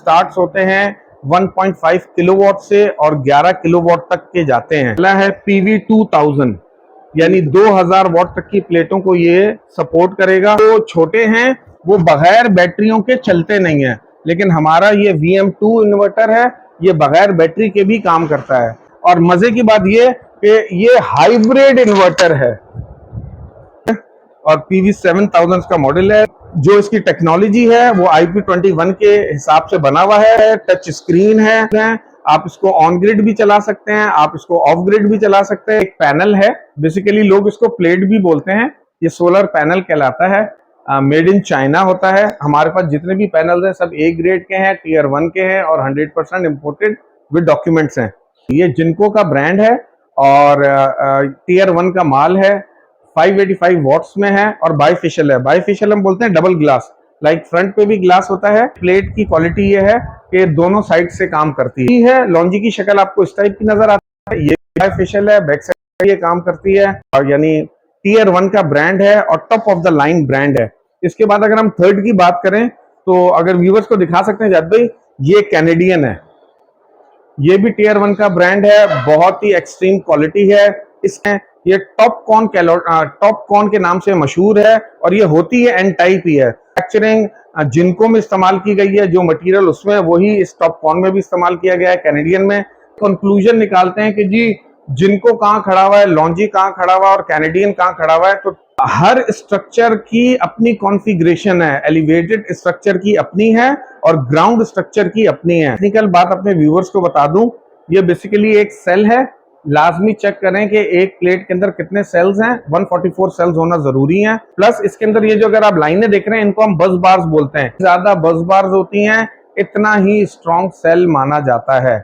Start होते हैं 1.5 kilowatt से और 11 किलोवाट तक के जाते हैं। पहला है PV2000, यानी 2000 वाट तक की प्लेटों को ये सपोर्ट करेगा। जो छोटे हैं वो बगैर बैटरियों के चलते नहीं है, लेकिन हमारा ये VM2 इन्वर्टर है, ये बगैर बैटरी के भी काम करता है। और मजे की बात ये कि ये हाइब्रिड इन्वर्टर है और PV7000 का मॉडल है। जो इसकी टेक्नोलॉजी है वो IP21 के हिसाब से बना हुआ है। टच स्क्रीन है, आप इसको ऑन ग्रिड भी चला सकते हैं, आप इसको ऑफ ग्रिड भी चला सकते हैं। एक पैनल है, बेसिकली लोग इसको प्लेट भी बोलते हैं, ये सोलर पैनल कहलाता है। मेड इन चाइना होता है। हमारे पास जितने भी पैनल हैं सब A ग्रेड के हैं, Tier 1 के हैं और 100% इम्पोर्टेड विद डॉक्यूमेंट्स हैं। ये जिनको का ब्रांड है और Tier 1 का माल है। 585 वॉट्स में है और बाइफेशियल है। बाइफेशियल हम बोलते हैं डबल ग्लास, लाइक फ्रंट पे भी ग्लास होता है। प्लेट की क्वालिटी ये है कि दोनों साइड से काम करती है। लॉन्जी की शक्ल आपको इस टाइप की नजर आती है, ये बाइफेशियल है, बैक साइड ये काम करती है और यानी Tier 1 का ब्रांड है और top of the line brand है। इसके बाद अगर हम थर्ड की बात करें तो अगर व्यूवर्स को दिखा सकते हैं जाद भाई, ये कैनेडियन है, ये भी Tier 1 का ब्रांड है, बहुत ही एक्सट्रीम क्वालिटी है। इसमें ये टॉप कॉर्न के नाम से मशहूर है और ये होती है एन टाइप ही है। मैन्युफैक्चरिंग जिनको में इस्तेमाल की गई है, जो मटेरियल उसमें वही इस टॉप कॉर्न में भी इस्तेमाल किया गया है, कैनेडियन में। कंक्लूजन निकालते हैं कि जी जिनको कहाँ खड़ा हुआ है, लॉन्जी कहाँ खड़ा हुआ है और कैनेडियन कहाँ खड़ा हुआ है, तो हर स्ट्रक्चर की अपनी कॉन्फ़िगरेशन है। एलिवेटेड स्ट्रक्चर की अपनी है और ग्राउंड स्ट्रक्चर की अपनी है। टेक्निकल बात अपने व्यूवर्स को बता दूं, ये बेसिकली एक सेल है। लाजमी चेक करें कि एक प्लेट के अंदर कितने सेल्स हैं। 144 सेल्स होना जरूरी है। प्लस इसके अंदर ये जो अगर आप लाइनें देख रहे हैं, इनको हम बस बार्स बोलते हैं। ज्यादा बस बार्स होती हैं, इतना ही स्ट्रॉन्ग सेल माना जाता है।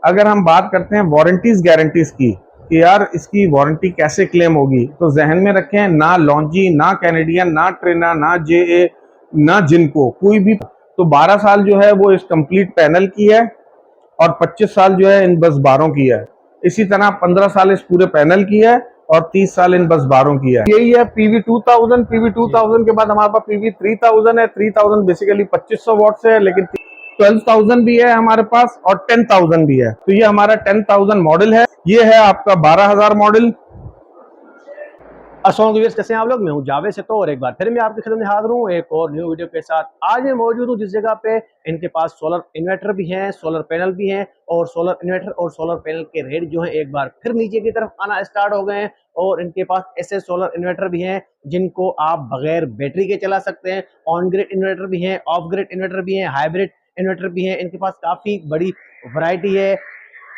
अगर हम बात करते हैं वारंटीज गारंटीज की कि यार इसकी वारंटी कैसे क्लेम होगी, तो जहन में रखें, ना लॉन्जी, ना कैनेडियन, ना ट्रेना, ना JA, ना जिनको, कोई भी। तो 12 साल जो है वो इस कंप्लीट पैनल की है और 25 साल जो है इन बस बारों की है। इसी तरह 15 साल इस पूरे पैनल की है और 30 साल इन बस बारों की है। यही है PV2000। PV2000 के बाद हमारे पास PV3000 है। 3000 बेसिकली 2500 वॉट से है, लेकिन 12,000 भी है हमारे पास और 10,000 भी है। तो ये हमारा 10,000 मॉडल है। ये है आपका 12,000 मॉडल। अस्सलाम वालेकुम, कैसे हैं आप लोग। मैं हूं जावेद से, तो और एक बार फिर मैं आपके खिदमत में हाजिर हूं एक और न्यू वीडियो के साथ। आज मैं मौजूद हूं जिस जगह पे इनके पास सोलर इन्वर्टर भी हैं, सोलर पैनल भी हैं और सोलर इन्वर्टर और सोलर पैनल के रेट जो हैं एक बार फिर नीचे की तरफ आना स्टार्ट हो गए हैं। और इनके पास ऐसे सोलर इन्वर्टर भी हैं जिनको आप बगैर बैटरी के चला सकते हैं। ऑन ग्रिड इन्वर्टर भी हैं, ऑफ ग्रिड इन्वर्टर भी हैं, हाइब्रिड इन्वर्टर भी हैं। इनके पास काफ़ी बड़ी वैरायटी है।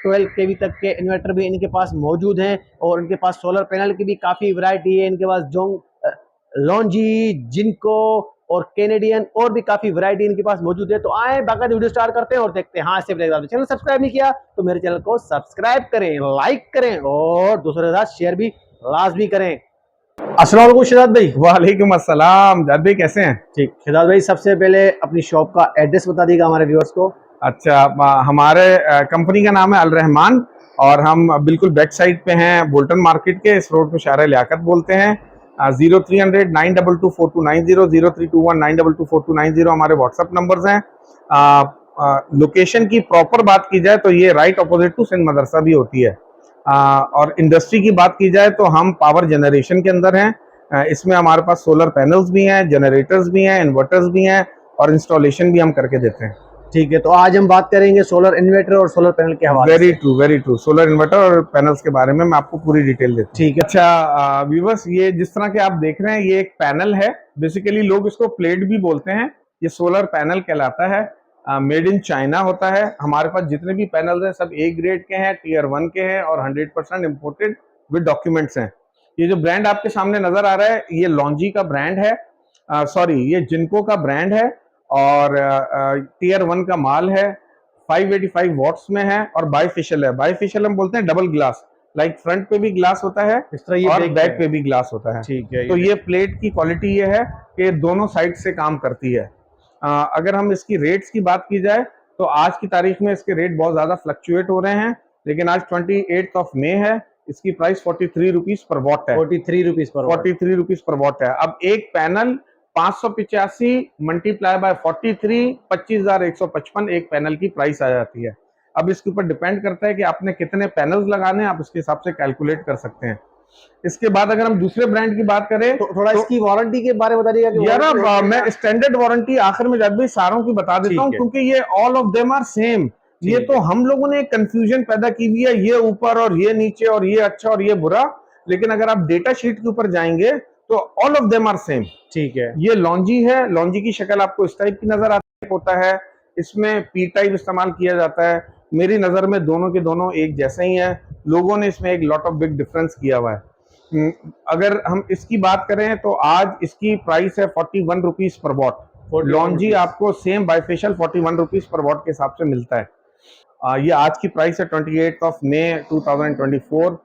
12 kV तक के इन्वर्टर भी इनके पास मौजूद हैं और इनके पास सोलर पैनल की भी काफ़ी वैरायटी है। इनके पास लॉन्जी, जिनको और कैनेडियन और भी काफ़ी वैरायटी इनके पास मौजूद है। तो आए बाकायदा वीडियो स्टार्ट करते हैं और देखते हैं। हाँ, सिर्फ चैनल सब्सक्राइब नहीं किया तो मेरे चैनल को सब्सक्राइब करें, लाइक करें और दूसरे के साथ शेयर भी लाजमी करें। अस्सलाम वालेकुम शहजाद भाई। वालेकुम अस्सलाम जाद भाई, कैसे हैं? ठीक, शहजाद भाई सबसे पहले अपनी शॉप का एड्रेस बता दीजिएगा हमारे व्यूअर्स को। अच्छा, हमारे कंपनी का नाम है अल रहमान और हम बिल्कुल बैक साइड पे हैं बोल्टन मार्केट के। इस रोड पे शारा लियाकत बोलते हैं। 0300 9224290, 0321 हमारे व्हाट्सएप नंबर्स हैं। लोकेशन की प्रॉपर बात की जाए तो ये राइट अपोजिट टू सिंध मदरसा भी होती है। और इंडस्ट्री की बात की जाए तो हम पावर जनरेशन के अंदर हैं। इसमें हमारे पास सोलर पैनल्स भी हैं, जनरेटर्स भी हैं, इन्वर्टर्स भी हैं और इंस्टॉलेशन भी हम करके देते हैं। ठीक है, तो आज हम बात करेंगे सोलर इन्वर्टर और सोलर पैनल के हवाले से। Very true. सोलर इन्वर्टर और पैनल्स के बारे में मैं आपको पूरी डिटेल देता हूँ। ठीक है। अच्छा व्यूअर्स, ये जिस तरह के आप देख रहे हैं ये एक पैनल है। बेसिकली लोग इसको प्लेट भी बोलते हैं। ये सोलर पैनल कहलाता है। मेड इन चाइना होता है। हमारे पास जितने भी पैनल हैं सब A ग्रेड के हैं, Tier 1 के हैं और 100% इम्पोर्टेड विद डॉक्यूमेंट्स हैं। ये जो ब्रांड आपके सामने नजर आ रहा है ये लॉन्जी का ब्रांड है, सॉरी ये जिनको का ब्रांड है और Tier 1 का माल है। 585 वॉट्स में है और बाइफेशियल है। बाइफेशियल हम बोलते हैं डबल ग्लास, लाइक फ्रंट पे भी ग्लास होता है इस तरह ये और बैक पे भी ग्लास होता है। ठीक है। तो ये प्लेट की क्वालिटी ये है कि दोनों साइड से काम करती है। अगर हम इसकी रेट्स की बात की जाए तो आज की तारीख में इसके रेट बहुत ज्यादा फ्लक्चुएट हो रहे हैं, लेकिन आज 28 मई है। इसकी प्राइस 43 रुपीज पर वॉट है। 43 रुपीज पर वॉट। 43 रुपीज पर वॉट है। अब एक पैनल 585 मल्टीप्लाई बाय 43, 25,155 एक पैनल की प्राइस आ जाती है। अब इसके ऊपर डिपेंड करता है कि आपने कितने पैनल्स लगाने हैं, आप उसके हिसाब से कैलकुलेट कर सकते हैं। इसके बाद अगर हम दूसरे ब्रांड की बात करें तो थोड़ा इसकी वारंटी के बारे में बताइएगा कि यार वारंटी मैं स्टैंडर्ड वारंटी आखिर में जाते भाई सारों की बता देता हूँ, ठीक है। क्योंकि ये all of them are same. ये ठीक तो है। हम लोगों ने कंफ्यूजन पैदा की हुई है, ये ऊपर और ये नीचे और ये अच्छा और ये बुरा, लेकिन अगर आप डेटा शीट के ऊपर जाएंगे तो all of them are same. ठीक है। ये लॉन्जी है, लॉन्जी की शक्ल आपको इस टाइप की नजर आती होता है, इसमें पी टाइप इस्तेमाल किया जाता है। मेरी नजर में दोनों के दोनों एक जैसे ही है, लोगों ने इसमें एक लॉट ऑफ बिग डिफरेंस किया हुआ है। अगर हम इसकी बात करें तो आज इसकी प्राइस है 41 रुपीज पर वॉट। 41 LONGi rupees. आपको सेम बाइफेशियल 41 रुपीज पर वॉट के हिसाब से मिलता है। ये आज की प्राइस है 28 मई 2024।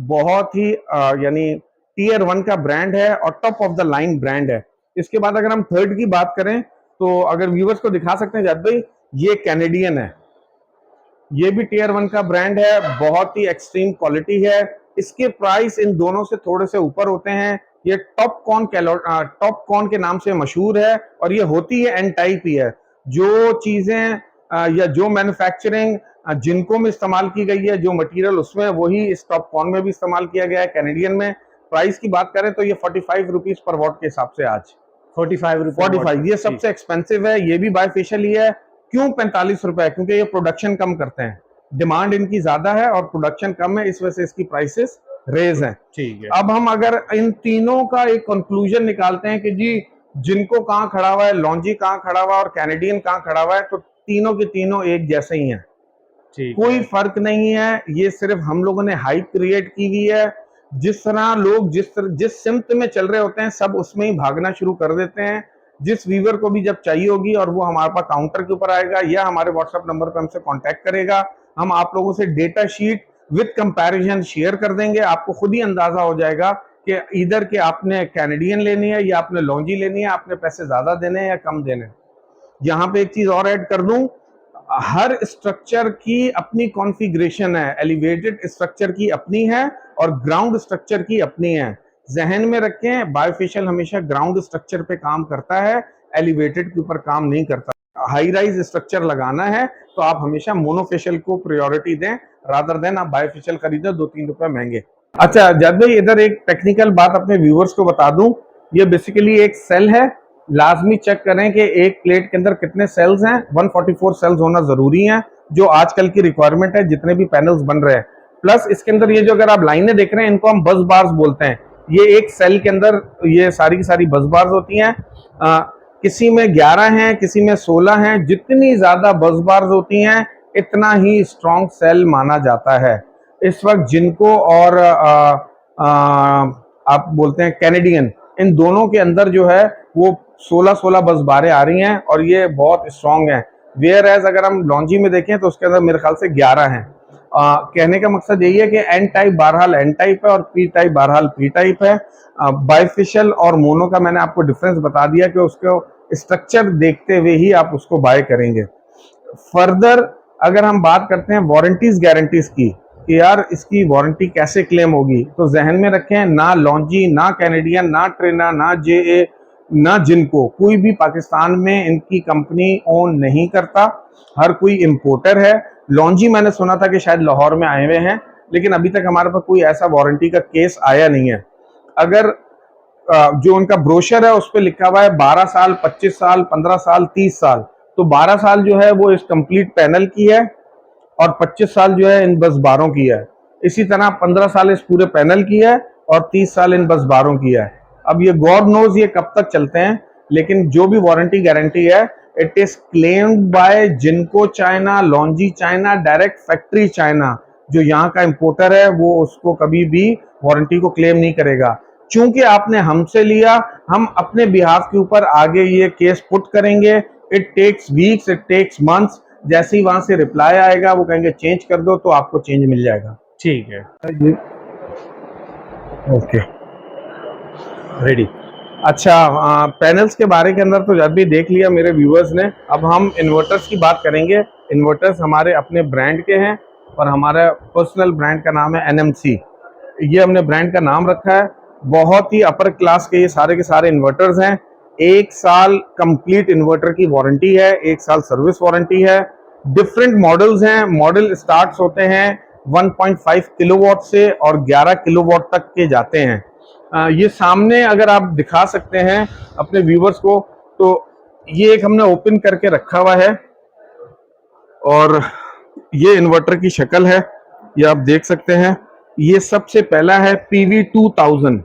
बहुत ही यानी टीयर 1 का ब्रांड है और top of the line brand है। इसके बाद अगर हम थर्ड की बात करें तो अगर व्यूवर्स को दिखा सकते हैं जाद भाई, ये कैनेडियन है, ये भी टीयर 1 का ब्रांड है, बहुत ही एक्सट्रीम क्वालिटी है। इसके प्राइस इन दोनों से थोड़े से ऊपर होते हैं। ये टॉप कॉर्न के नाम से मशहूर है और ये होती है एन टाइप ही है। जो चीजें या जो मैन्युफैक्चरिंग जिनको में इस्तेमाल की गई है, जो मटेरियल उसमें, वही इस टॉप कॉर्न में भी इस्तेमाल किया गया है कैनेडियन में। प्राइस की बात करें तो ये 45 रुपीज पर वॉट के हिसाब से आज 45 रुपए 45, ये सबसे एक्सपेंसिव है। ये भी बायफेशियल ही है। क्यों 45 रुपए? क्योंकि ये प्रोडक्शन कम करते हैं, डिमांड इनकी ज्यादा है और प्रोडक्शन कम है, इस वजह से इसकी प्राइसेस रेज हैं। ठीक है। अब हम अगर इन तीनों का एक कंक्लूजन निकालते हैं कि जी जिनको कहाँ खड़ा हुआ है, लॉन्जी कहाँ खड़ा हुआ है और कैनेडियन कहाँ खड़ा हुआ है, तो तीनों के तीनों एक जैसे ही हैं, कोई फर्क नहीं है। ये सिर्फ हम लोगों ने हाइप क्रिएट की हुई है। जिस तरह लोग जिस सिमत में चल रहे होते हैं, सब उसमें ही भागना शुरू कर देते हैं। जिस वीवर को भी जब चाहिए होगी और वो हमारे पास काउंटर के ऊपर आएगा या हमारे व्हाट्सएप नंबर पर हमसे कांटेक्ट करेगा, हम आप लोगों से data sheet with comparison share कर देंगे। आपको खुद ही अंदाजा हो जाएगा कि इधर के आपने कैनेडियन लेनी है या आपने लॉन्जी लेनी है, आपने पैसे ज्यादा देने हैं या कम देने हैं। यहाँ पे एक चीज और ऐड कर दूं, हर स्ट्रक्चर की अपनी कॉन्फ़िगरेशन है। एलिवेटेड स्ट्रक्चर की अपनी है और ग्राउंड स्ट्रक्चर की अपनी है। जहन में रखें, बायोफेशियल हमेशा ग्राउंड स्ट्रक्चर पे काम करता है, एलिवेटेड के ऊपर काम नहीं करता। हाई राइज स्ट्रक्चर लगाना है तो आप हमेशा मोनोफेशियल को प्रायोरिटी दें, रादर देन आप बायोफेशियल खरीदें 2-3 रुपए महंगे। अच्छा जाद भाई, इधर एक टेक्निकल बात अपने व्यूअर्स को बता दूं, ये बेसिकली एक सेल है। लाजमी चेक करें कि एक प्लेट के अंदर कितने सेल्स हैं। 144 सेल्स होना जरूरी है, जो आजकल की रिक्वायरमेंट है जितने भी पैनल्स बन रहे हैं। प्लस इसके अंदर ये जो अगर आप लाइनें देख रहे हैं, इनको हम बस बार्स बोलते हैं। ये एक सेल के अंदर ये सारी की सारी बस बार्स होती हैं। किसी में 11 हैं, किसी में 16 हैं। जितनी ज्यादा बस बार्स होती हैं इतना ही स्ट्रॉन्ग सेल माना जाता है। इस वक्त जिनको और आप बोलते हैं कैनेडियन, इन दोनों के अंदर जो है वो 16 बस बारें आ रही हैं और ये बहुत स्ट्रॉन्ग है। वेयर एज अगर हम लॉन्जी में देखें तो उसके अंदर मेरे ख्याल से 11 हैं। कहने का मकसद यही है कि एन टाइप बहरहाल एन टाइप है और पी टाइप बहरहाल पी टाइप है। बाइफेशियल और मोनो का मैंने आपको डिफरेंस बता दिया कि उसको स्ट्रक्चर देखते हुए ही आप उसको बाय करेंगे। फर्दर अगर हम बात करते हैं वारंटीज गारंटीज की कि यार इसकी वारंटी कैसे क्लेम होगी, तो जहन में रखें, ना लॉन्जी, ना कैनेडियन, ना ट्रेना, ना जेए, ना जिनको, कोई भी पाकिस्तान में इनकी कंपनी ओन नहीं करता। हर कोई इंपोर्टर है। लॉन्जी मैंने सुना था कि शायद लाहौर में आए हुए हैं, लेकिन अभी तक हमारे पास कोई ऐसा वारंटी का केस आया नहीं है। अगर जो उनका ब्रोशर है उस पर लिखा हुआ है 12 साल, 25 साल, 15 साल, 30 साल, तो 12 साल जो है वो इस कंप्लीट पैनल की है और 25 साल जो है इन बस बारों की है। इसी तरह 15 साल इस पूरे पैनल की है और 30 साल इन बस बारों की है। अब ये गॉड नोज ये कब तक चलते हैं, लेकिन जो भी वारंटी गारंटी है इट इज क्लेम्ड बाय जिनको China, लॉन्जी China, direct factory China. जो यहाँ का इंपोर्टर है वो उसको कभी भी वारंटी को क्लेम नहीं करेगा। चूंकि आपने हमसे लिया, हम अपने बिहाफ के ऊपर आगे ये केस पुट करेंगे। It takes weeks, it takes months. जैसे ही वहां से रिप्लाई आएगा वो कहेंगे चेंज कर दो, तो आपको चेंज मिल जाएगा। ठीक है, ओके रेडी। अच्छा, पैनल्स के बारे के अंदर तो जब भी देख लिया मेरे व्यूअर्स ने। अब हम इन्वर्टर्स की बात करेंगे। इन्वर्टर्स हमारे अपने ब्रांड के हैं और हमारा पर्सनल ब्रांड का नाम है NMC। ये हमने ब्रांड का नाम रखा है। बहुत ही अपर क्लास के ये सारे के सारे इन्वर्टर्स हैं। 1 साल कंप्लीट इन्वर्टर की वारंटी है, 1 साल सर्विस वारंटी है। डिफरेंट मॉडल्स हैं, मॉडल स्टार्ट्स होते हैं 1.5 किलोवाट से और 11 किलोवाट तक के जाते हैं। ये सामने अगर आप दिखा सकते हैं अपने व्यूवर्स को, तो ये एक हमने ओपन करके रखा हुआ है और ये इन्वर्टर की शक्ल है, ये आप देख सकते हैं। ये सबसे पहला है PV 2000,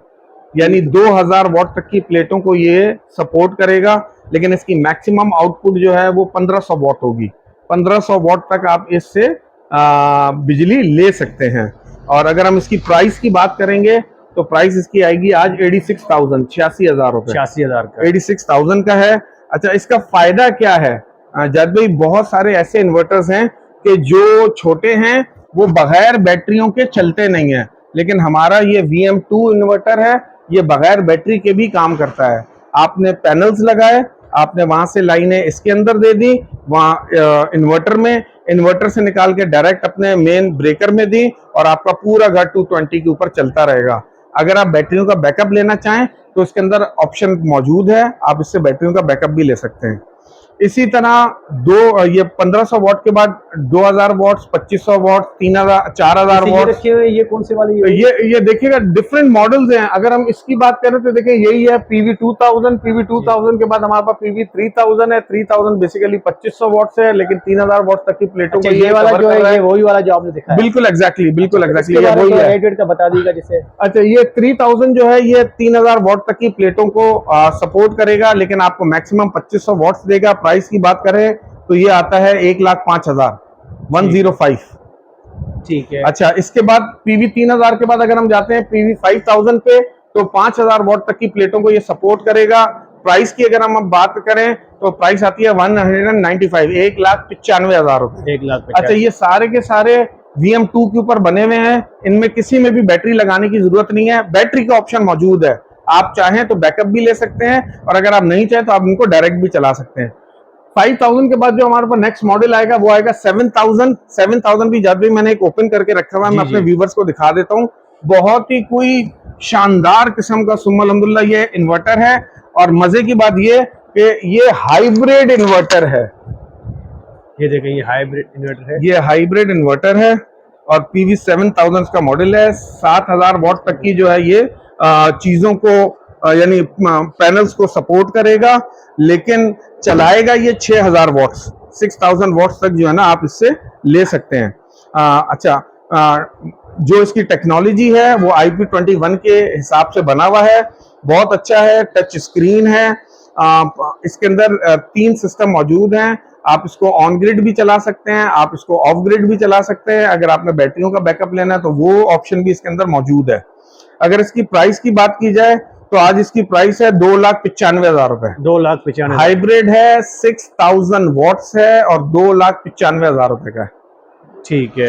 यानी 2000 वॉट तक की प्लेटों को ये सपोर्ट करेगा, लेकिन इसकी मैक्सिमम आउटपुट जो है वो 1500 वॉट होगी। 1500 वॉट तक आप इससे बिजली ले सकते हैं। और अगर हम इसकी प्राइस की बात करेंगे तो प्राइस इसकी आएगी आज 86,000, 86,000 रुपए, 86,000 का। 86,000 का है। अच्छा, इसका फायदा क्या है? जाद भाई, बहुत सारे ऐसे इन्वर्टर्स हैं कि जो छोटे हैं वो बगैर बैटरियों के चलते नहीं है, लेकिन हमारा ये VM2 इन्वर्टर है, ये बगैर बैटरी के भी काम करता है। आपने पैनल्स लगाए, आपने वहां से लाइनें इसके अंदर दे दी, वहां इन्वर्टर में, इन्वर्टर से निकाल के डायरेक्ट अपने मेन ब्रेकर में दी और आपका पूरा घर 220 के ऊपर चलता रहेगा। अगर आप बैटरियों का बैकअप लेना चाहें तो इसके अंदर ऑप्शन मौजूद है, आप इससे बैटरियों का बैकअप भी ले सकते हैं। इसी तरह ये 1500 वॉट के बाद 2000 वॉट, 2500 वॉट, 3000, 4000 वॉट रखे हुए। ये कौन से वाली? ये देखिएगा डिफरेंट मॉडल्स हैं। अगर हम इसकी बात करें तो देखिए यही है PV 2000। PV 2000 के बाद हमारे पास PV 3000 है। 3000 बेसिकली 2500 वॉट से है, लेकिन 3000 वॉट तक की प्लेटों को ये वाला जो है, ये वही वाला जो आपने दिखाया। बिल्कुल एग्जैक्टली, बिल्कुल एग्जैक्टली ये वही है। रेट का बता दीजिएगा जिसे। अच्छा, ये 3000 जो है ये 3000 वॉट तक की प्लेटों को सपोर्ट करेगा, लेकिन आपको मैक्सिमम 2500 वॉट्स देगा। प्राइस की बात करें तो ये आता है 1,05,000, 105। ठीक है। अच्छा, इसके बाद PV 3000 के बाद अगर हम जाते हैं PV 5000 पे, तो 5000 वॉट तक की प्लेटों को ये सपोर्ट करेगा। प्राइस की अगर हम बात करें तो प्राइस आती है 195, 1,95,000 रुपए। 1,95,000। अच्छा, ये सारे के सारे VM2 के ऊपर बने हुए हैं, इनमें किसी में भी बैटरी लगाने की जरूरत नहीं है। बैटरी का ऑप्शन मौजूद है, आप चाहें तो बैकअप भी ले सकते हैं और अगर आप नहीं चाहें तो आप इनको डायरेक्ट भी चला सकते हैं। 5000 के बाद जो हमारे पास नेक्स्ट मॉडल आएगा वो आएगा 7000। 7000 भी जब भी मैंने एक ओपन करके रखा हुआ है, मैं अपने व्यूवर्स को दिखा देता हूँ। बहुत ही कोई शानदार किस्म का सुम्मा अल्हम्दुलिल्लाह ये इन्वर्टर है। और मजे की बात ये कि ये हाइब्रिड इन्वर्टर है। ये देखें, ये हाइब्रिड इन्वर्टर है। ये हाइब्रिड इन्वर्टर है और PV 7000 का मॉडल है। 7000 वॉट तक की जो है ये चीजों को यानी पैनल्स को सपोर्ट करेगा, लेकिन चलाएगा ये 6000 वॉट्स, 6000 वॉट्स तक जो है ना आप इससे ले सकते हैं। अच्छा, जो इसकी टेक्नोलॉजी है वो IP21 के हिसाब से बना हुआ है, बहुत अच्छा है। टच स्क्रीन है, इसके अंदर 3 सिस्टम मौजूद हैं। आप इसको ऑन ग्रिड भी चला सकते हैं, आप इसको ऑफ ग्रिड भी चला सकते हैं। अगर आपने बैटरियों का बैकअप लेना है तो वो ऑप्शन भी इसके अंदर मौजूद है। अगर इसकी प्राइस की बात की जाए तो आज इसकी प्राइस है 2,95,000 रुपए। 2,95,000। हाइब्रिड है, 6000 वॉट्स है और 2,95,000 रुपए का है। ठीक है।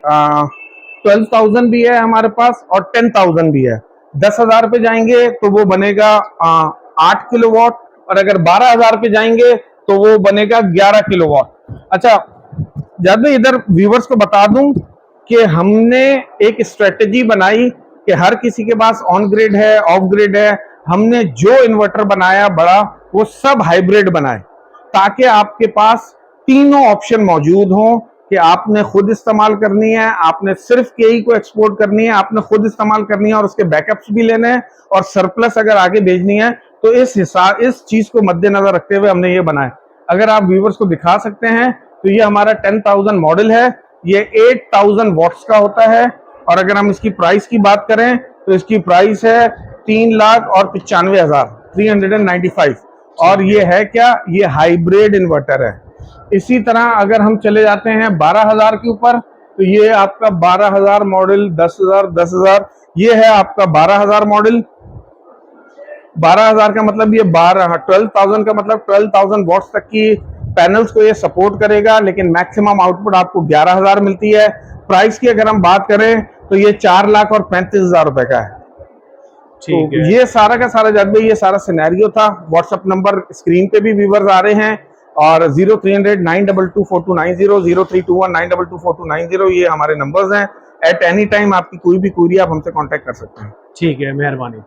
12,000 भी है हमारे पास और 10,000 भी है। 10,000 पे जाएंगे तो वो बनेगा 8 किलोवाट और अगर 12,000 पे जाएंगे तो वो बनेगा 11 किलोवाट। अच्छा, जब मैं इधर व्यूवर्स को बता दूं कि हमने एक स्ट्रेटेजी बनाई कि हर किसी के पास ऑन ग्रिड है, ऑफ ग्रिड है। हमने जो इन्वर्टर बनाया बड़ा, वो सब हाइब्रिड बनाए ताकि आपके पास तीनों ऑप्शन मौजूद हों कि आपने खुद इस्तेमाल करनी है, आपने सिर्फ केई को एक्सपोर्ट करनी है, आपने खुद इस्तेमाल करनी है और उसके बैकअप्स भी लेने हैं और सरप्लस अगर आगे भेजनी है। तो इस चीज को मद्देनजर रखते हुए हमने ये बनाया। अगर आप व्यूवर्स को दिखा सकते हैं तो ये हमारा 10,000 मॉडल है, ये 8000 वॉट्स का होता है। और अगर हम इसकी प्राइस की बात करें तो इसकी प्राइस है 3,95,000, 395। और ये है क्या? ये हाइब्रिड इन्वर्टर है। इसी तरह अगर हम चले जाते हैं 12,000 के ऊपर तो ये आपका 12,000 मॉडल, 10,000, 10,000, ये है आपका 12,000 मॉडल। 12,000 का मतलब ये 12,000 का मतलब 12,000 वॉट्स तक की पैनल्स को ये सपोर्ट करेगा, लेकिन मैक्सिमम आउटपुट आपको 11,000 मिलती है। प्राइस की अगर हम बात करें तो ये 4,35,000 रुपए का है। ठीक है। है। ये सारा का सारा जब ये सारा सिनेरियो था। व्हाट्सएप नंबर स्क्रीन पे भी व्यूवर्स आ रहे हैं और 0300-922-4290, 0321-922-4290 ये हमारे नंबर्स हैं। एट एनी टाइम आपकी कोई भी क्वेरी आप हमसे कांटेक्ट कर सकते हैं। ठीक है, मेहरबानी।